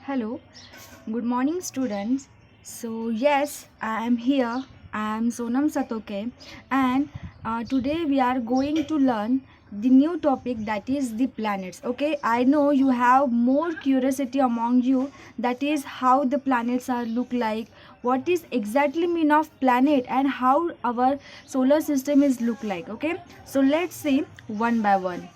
Hello, good morning, students. So, yes, I am here. I am Sonam Satoke, and today we are going to learn the new topic that is the planets. Okay, I know you have more curiosity among you, that is how the planets are look like, what is exactly mean of planet, and how our solar system is look like. Okay, so let's see one by one.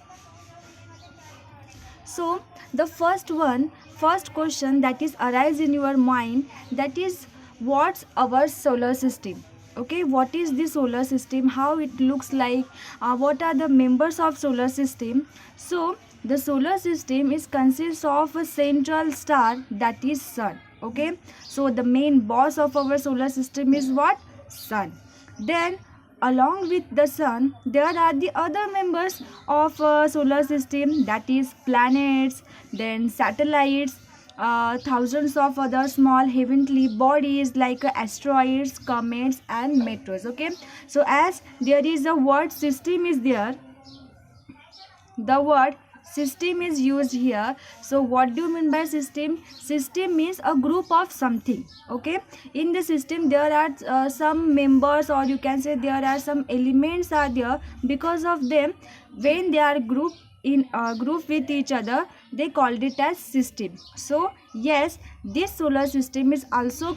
So the first question that is arise in your mind, that is what's our solar system. Okay, what is the solar system, how it looks like, what are the members of solar system. So the solar system is consists of a central star, that is sun. Okay, so the main boss of our solar system is what? Sun. Then along with the sun there are the other members of solar system, that is planets, then satellites, thousands of other small heavenly bodies like asteroids, comets and meteors. Okay, so as there is a word system is there, the word system is used here. So what do you mean by system? System means a group of something. Okay, in the system there are some members, or you can say there are some elements are there. Because of them, when they are grouped in a group with each other, they called it as system. So yes, this solar system is also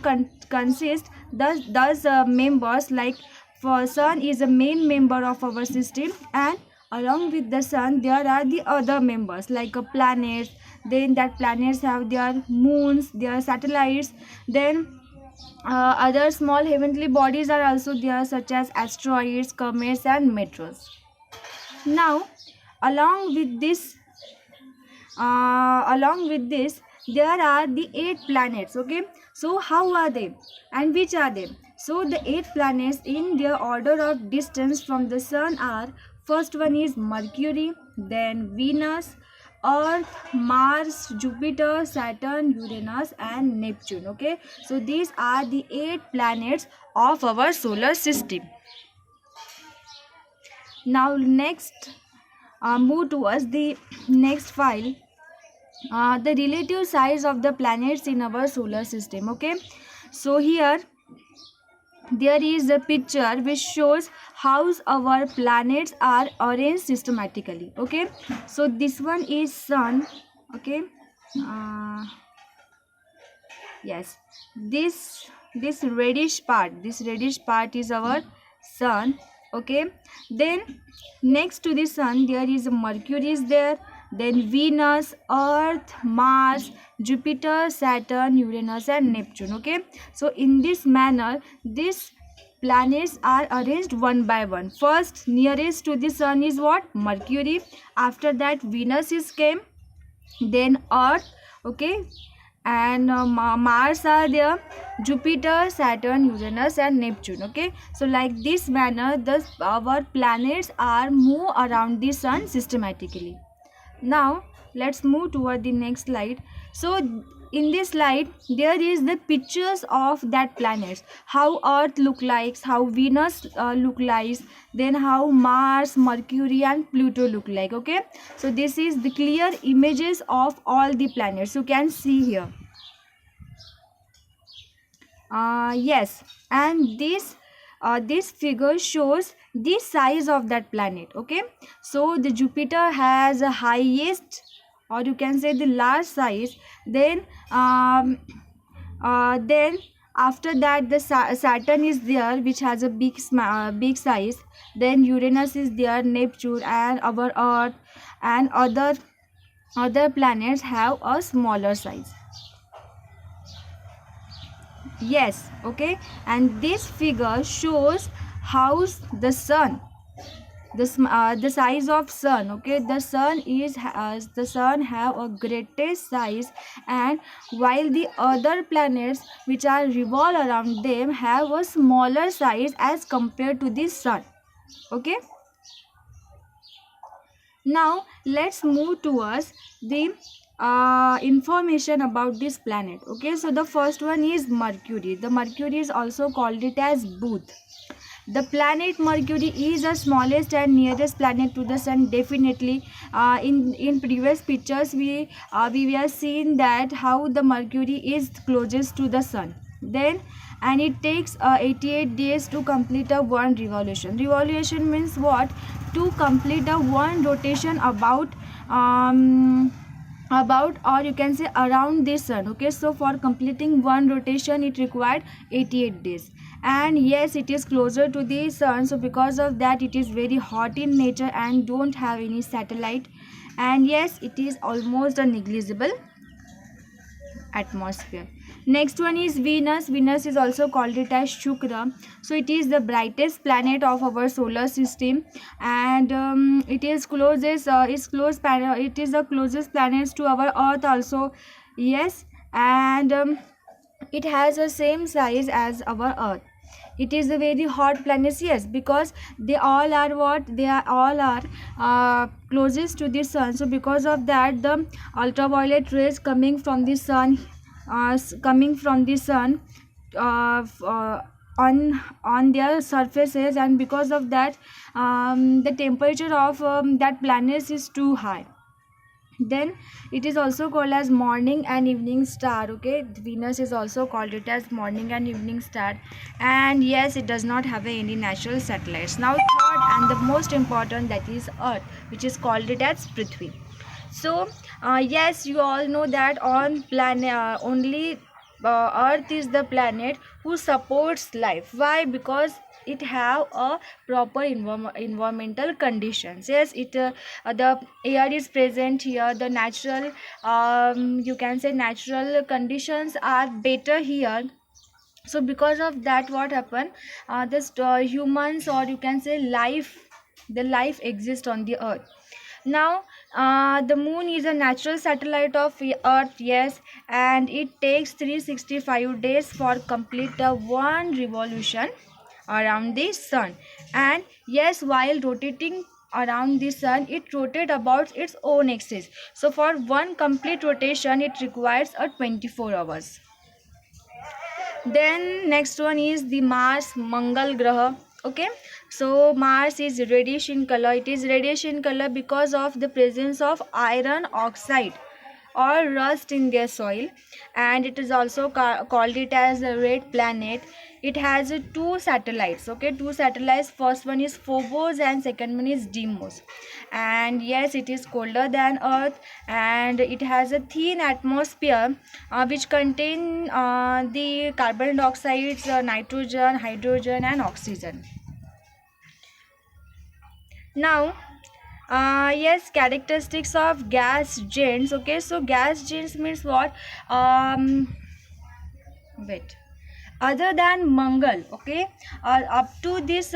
consist thus members, like for sun is a main member of our system, and along with the sun there are the other members like a planets. Then that planets have their moons, their satellites. Then other small heavenly bodies are also there, such as asteroids, comets and meteors. Now along with this there are the 8 planets. Okay, so how are they and which are they? So the 8 planets in their order of distance from the sun are: first one is Mercury, then Venus, Earth, Mars, Jupiter, Saturn, Uranus and Neptune. Okay, so these are the 8 planets of our solar system. Now next, move towards the next file, the relative size of the planets in our solar system. Okay, so here there is a picture which shows how our planets are arranged systematically. Okay, so this one is sun. Okay, uh, yes, this reddish part is our sun. Okay, then next to the sun there is Mercury is there, then Venus, Earth, Mars, Jupiter, Saturn, Uranus and Neptune. Okay, so in this manner these planets are arranged one by one. First nearest to the sun is what? Mercury. After that Venus is came, then Earth. Okay, and Mars are there, Jupiter, Saturn, Uranus and Neptune. Okay, so like this manner our planets are move around the sun systematically. Now let's move toward the next slide. So in this slide there is the pictures of that planets, how Earth look like, how Venus look like, then how Mars, Mercury and Pluto look like. Okay, so this is the clear images of all the planets you can see here. Yes, and this figure shows the size of that planet. Okay, so the Jupiter has a highest, or you can say the large size. Then after that the Saturn is there, which has a big size. Then Uranus is there, Neptune and our Earth and other planets have a smaller size. Yes, okay, and this figure shows how the sun, the size of sun. Okay, the sun have a greatest size, and while the other planets which are revolve around them have a smaller size as compared to the sun. Okay, now let's move towards the information about this planet. Okay, so the first one is Mercury. The Mercury is also called it as Booth. The planet Mercury is the smallest and nearest planet to the sun. Definitely, in previous pictures we were seeing that how the Mercury is closest to the sun. Then, and it takes 88 days to complete a one revolution. Revolution means what? To complete a one rotation about, or you can say around the sun. Okay, so for completing one rotation it required 88 days. And yes, it is closer to the sun, so because of that it is very hot in nature and don't have any satellite. And yes, it is almost a negligible atmosphere. Next one is Venus. Venus is also called it as Shukra. So it is the brightest planet of our solar system, and it is closest. It is the closest planets to our Earth also. Yes, and it has the same size as our Earth. It is a very hot planet, yes, because they all are what? They are all are closest to the sun. So because of that, the ultraviolet rays coming from the sun on their surfaces, and because of that, the temperature of that planet is too high. Then it is also called as morning and evening star. Okay, Venus is also called it as morning and evening star. And yes, it does not have any natural satellites. Now third and the most important, that is Earth, which is called it as Prithvi. So yes, you all know that on planet only Earth is the planet who supports life. Why? Because it have a proper environmental conditions. Yes, it the air is present here, the natural you can say natural conditions are better here. So because of that, what happened, this humans, or you can say life, the life exists on the Earth. Now the moon is a natural satellite of Earth, yes, and it takes 365 days for complete the one revolution around the sun. And yes, while rotating around the sun, it rotates about its own axis. So for one complete rotation it requires a 24 hours. Then next one is the Mars Mangal Graha. Okay, so Mars is reddish in color. It is reddish in color because of the presence of iron oxide or rust in their soil, and it is also called it as a red planet. It has two satellites. Okay, two satellites. First one is Phobos and second one is Deimos. And yes, it is colder than Earth, and it has a thin atmosphere which contain the carbon dioxide, nitrogen, hydrogen and oxygen. Now yes, characteristics of gas giants. Okay, so gas giants means what? Wait, other than Mangal, okay, up to this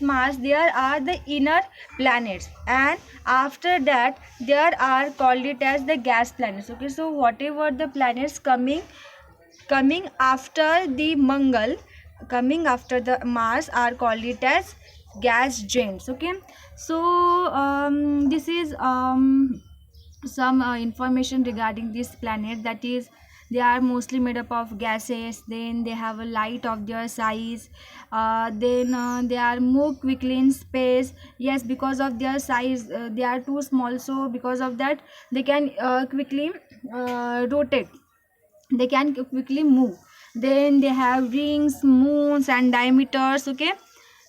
Mars there are the inner planets, and after that there are called it as the gas planets. Okay, so whatever the planets coming after the Mangal, coming after the Mars, are called it as gas giants. Okay, so this is some information regarding this planet, that is they are mostly made up of gases, then they have a light of their size, then they are move quickly in space. Yes, because of their size, they are too small, so because of that they can quickly rotate, they can quickly move. Then they have rings, moons and diameters. Okay,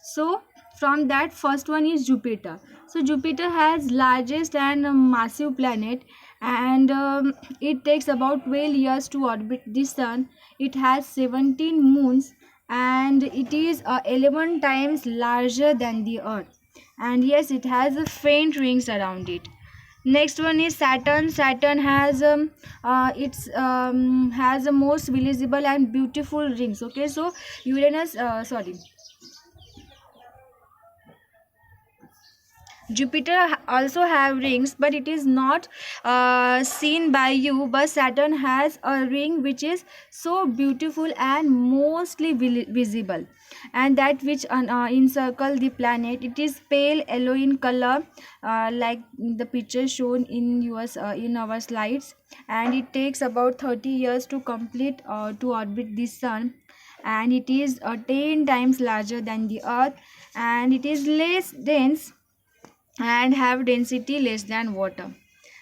so from that, first one is Jupiter. So Jupiter has largest and massive planet, and it takes about 12 years to orbit the sun. It has 17 moons, and it is 11 times larger than the Earth. And yes, it has faint rings around it. Next one is Saturn. Saturn has has the most visible and beautiful rings. Okay, so Uranus, sorry, Jupiter also have rings, but it is not seen by you. But Saturn has a ring which is so beautiful and mostly visible, and that which encircle the planet. It is pale yellow in color, like the picture shown in yours in our slides, and it takes about 30 years to complete to orbit the sun. and it is 10 times larger than the earth, and it is less dense and have density less than water.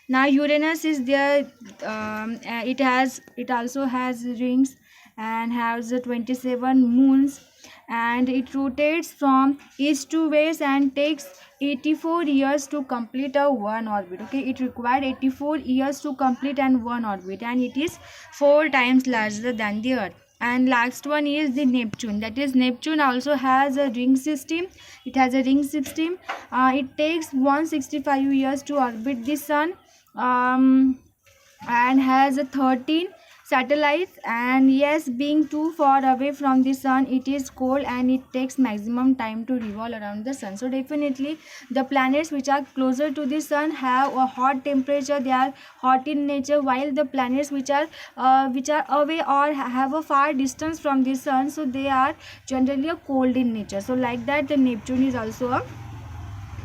Now Uranus is there. It also has rings and has 27 moons, and it rotates from east to west and takes 84 years to complete a one orbit. Okay, it required 84 years to complete and one orbit, and it is 4 times larger than the earth. And last one is the Neptune. That is, Neptune also has a ring system. It has a ring system. It takes 165 years to orbit the sun, and has a 13 satellites. And yes, being too far away from the sun, it is cold and it takes maximum time to revolve around the sun. So definitely the planets which are closer to the sun have a hot temperature, they are hot in nature, while the planets which are away or have a far distance from the sun, so they are generally a cold in nature. So like that, the Neptune is also a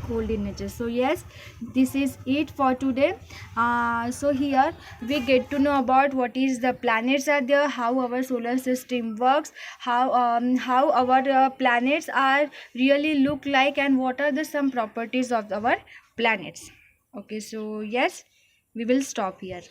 cold in nature. So yes, this is it for today. So here we get to know about what is the planets are there, how our solar system works, how our planets are really look like, and what are the some properties of our planets. Okay, so yes, we will stop here.